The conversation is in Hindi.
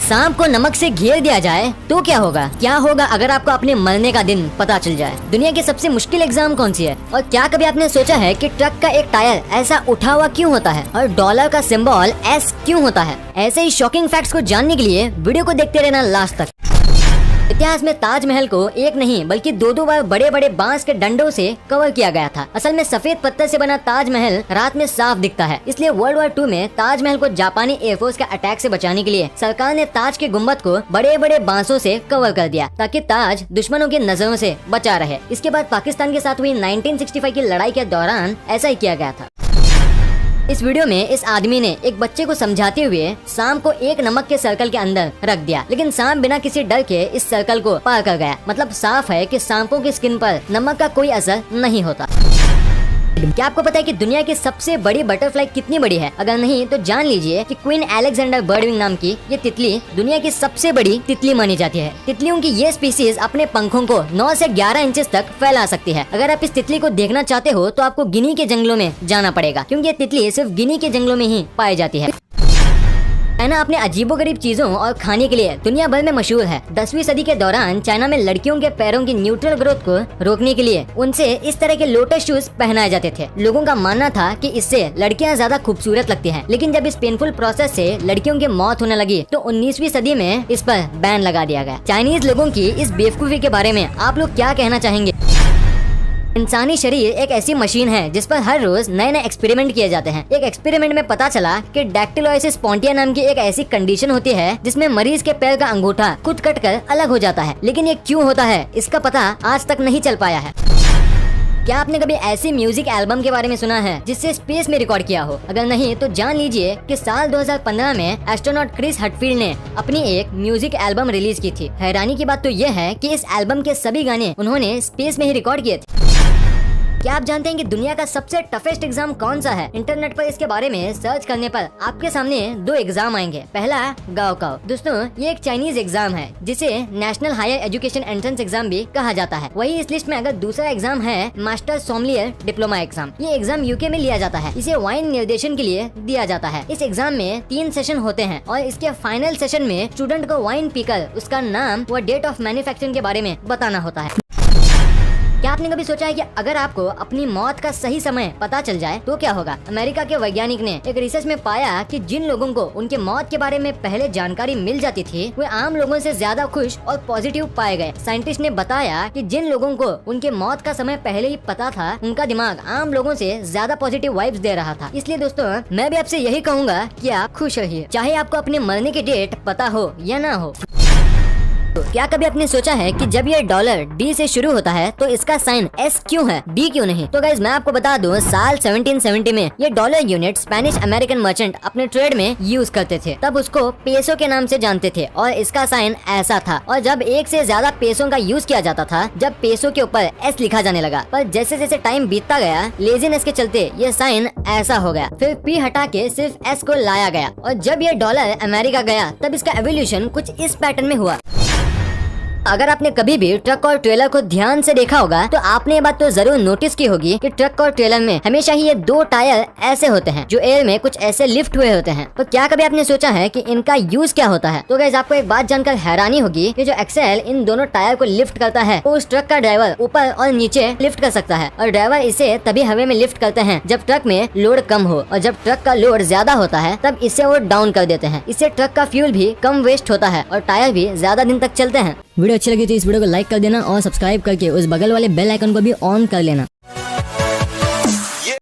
सांप को नमक से घेर दिया जाए तो क्या होगा? क्या होगा अगर आपको अपने मरने का दिन पता चल जाए? दुनिया की सबसे मुश्किल एग्जाम कौन सी है? और क्या कभी आपने सोचा है कि ट्रक का एक टायर ऐसा उठा हुआ क्यों होता है और डॉलर का सिंबल एस क्यों होता है? ऐसे ही शॉकिंग फैक्ट्स को जानने के लिए वीडियो को देखते रहना लास्ट तक। इतिहास में ताजमहल को एक नहीं बल्कि दो बार बड़े बड़े बांस के डंडों से कवर किया गया था। असल में सफेद पत्थर से बना ताजमहल रात में साफ दिखता है, इसलिए वर्ल्ड वॉर 2 में ताजमहल को जापानी एयरफोर्स के अटैक से बचाने के लिए सरकार ने ताज के गुम्बद को बड़े बड़े बांसों से कवर कर दिया ताकि ताज दुश्मनों की नजरों से बचा रहे। इसके बाद पाकिस्तान के साथ हुई 1965 की लड़ाई के दौरान ऐसा ही किया गया था। इस वीडियो में इस आदमी ने एक बच्चे को समझाते हुए सांप को एक नमक के सर्कल के अंदर रख दिया, लेकिन सांप बिना किसी डर के इस सर्कल को पार कर गया। मतलब साफ है कि सांपों की स्किन पर नमक का कोई असर नहीं होता। क्या आपको पता है कि दुनिया की सबसे बड़ी बटरफ्लाई कितनी बड़ी है? अगर नहीं तो जान लीजिए कि क्वीन अलेक्जेंडर बर्डविंग नाम की ये तितली दुनिया की सबसे बड़ी तितली मानी जाती है। तितलियों की ये स्पीसीज अपने पंखों को 9 से 11 इंचेस तक फैला सकती है। अगर आप इस तितली को देखना चाहते हो तो आपको गिनी के जंगलों में जाना पड़ेगा, क्योंकि ये तितली सिर्फ गिनी के जंगलों में ही पाई जाती है। चाइना अपने अजीबोगरीब चीजों और खाने के लिए दुनिया भर में मशहूर है। 10वीं सदी के दौरान चाइना में लड़कियों के पैरों की न्यूट्रल ग्रोथ को रोकने के लिए उनसे इस तरह के लोटस शूज पहनाए जाते थे। लोगों का मानना था कि इससे लड़कियां ज्यादा खूबसूरत लगती हैं। लेकिन जब इस पेनफुल प्रोसेस से लड़कियों की मौत होने लगी तो 19वीं सदी में इस पर बैन लगा दिया गया। चाइनीज लोगों की इस बेवकूफी के बारे में आप लोग क्या कहना चाहेंगे? इंसानी शरीर एक ऐसी मशीन है जिस पर हर रोज नए नए एक्सपेरिमेंट किए जाते हैं। एक एक्सपेरिमेंट में पता चला कि डैक्टिलोसिस पोंटिया नाम की एक ऐसी कंडीशन होती है जिसमें मरीज के पैर का अंगूठा खुद कटकर अलग हो जाता है, लेकिन ये क्यों होता है इसका पता आज तक नहीं चल पाया है। क्या आपने कभी ऐसी म्यूजिक एल्बम के बारे में सुना है जिससे स्पेस में रिकॉर्ड किया हो? अगर नहीं तो जान लीजिए कि साल 2015 में एस्ट्रोनॉट क्रिस हटफील्ड ने अपनी एक म्यूजिक एल्बम रिलीज की थी। हैरानी की बात तो यह है कि इस एल्बम के सभी गाने उन्होंने स्पेस में ही रिकॉर्ड किए थे। क्या आप जानते हैं कि दुनिया का सबसे टफेस्ट एग्जाम कौन सा है? इंटरनेट पर इसके बारे में सर्च करने पर आपके सामने 2 एग्जाम आएंगे। पहला गाओकाओ। दोस्तों ये एक चाइनीज एग्जाम है जिसे national higher education entrance exam भी कहा जाता है। वही इस लिस्ट में अगर दूसरा एग्जाम है मास्टर सोमलियर डिप्लोमा एग्जाम। ये एग्जाम यूके में लिया जाता है। इसे वाइन निर्देशन के लिए दिया जाता है। इस एग्जाम में 3 सेशन होते हैं और इसके फाइनल सेशन में स्टूडेंट को वाइन पीकर उसका नाम व डेट ऑफ मैन्युफैक्चरिंग के बारे में बताना होता है। क्या आपने कभी सोचा है कि अगर आपको अपनी मौत का सही समय पता चल जाए तो क्या होगा? अमेरिका के वैज्ञानिक ने एक रिसर्च में पाया कि जिन लोगों को उनके मौत के बारे में पहले जानकारी मिल जाती थी वे आम लोगों से ज्यादा खुश और पॉजिटिव पाए गए। साइंटिस्ट ने बताया कि जिन लोगों को उनके मौत का समय पहले ही पता था उनका दिमाग आम लोगों से ज्यादा पॉजिटिव वाइब्स दे रहा था। इसलिए दोस्तों मैं भी आपसे यही कहूँगा कि आप खुश रहिए, चाहे आपको अपने मरने की डेट पता हो या ना हो। क्या कभी आपने सोचा है कि जब ये डॉलर डी से शुरू होता है तो इसका साइन एस क्यों है, डी क्यों नहीं? तो गाइज मैं आपको बता दूं, साल 1770 में ये dollar unit Spanish American merchant अपने ट्रेड में यूज करते थे। तब उसको पेसो के नाम से जानते थे और इसका साइन ऐसा था। और जब एक से ज्यादा पेसों का यूज किया जाता था जब पेसो के ऊपर एस लिखा जाने लगा, पर जैसे जैसे टाइम बीतता गया लेजीनेस के चलते ये साइन ऐसा हो गया। फिर पी हटा के सिर्फ एस को लाया गया और जब ये डॉलर अमेरिका गया तब इसका एवोल्यूशन कुछ इस पैटर्न में हुआ। अगर आपने कभी भी ट्रक और ट्रेलर को ध्यान से देखा होगा तो आपने ये बात तो जरूर नोटिस की होगी कि ट्रक और ट्रेलर में हमेशा ही ये 2 टायर ऐसे होते हैं जो एयर में कुछ ऐसे लिफ्ट हुए होते हैं। तो क्या कभी आपने सोचा है कि इनका यूज क्या होता है? तो गाइस आपको एक बात जानकर हैरानी होगी कि जो एक्सेल इन दोनों टायर को लिफ्ट करता है वो उस ट्रक का ड्राइवर ऊपर और नीचे लिफ्ट कर सकता है और ड्राइवर इसे तभी हवा में लिफ्ट करते हैं जब ट्रक में लोड कम हो और जब ट्रक का लोड ज्यादा होता है तब इसे वो डाउन कर देते हैं। इससे ट्रक का फ्यूल भी कम वेस्ट होता है और टायर भी ज्यादा दिन तक चलते हैं। वीडियो अच्छी लगी तो इस वीडियो को लाइक कर देना और सब्सक्राइब करके उस बगल वाले बेल आइकन को भी ऑन कर लेना।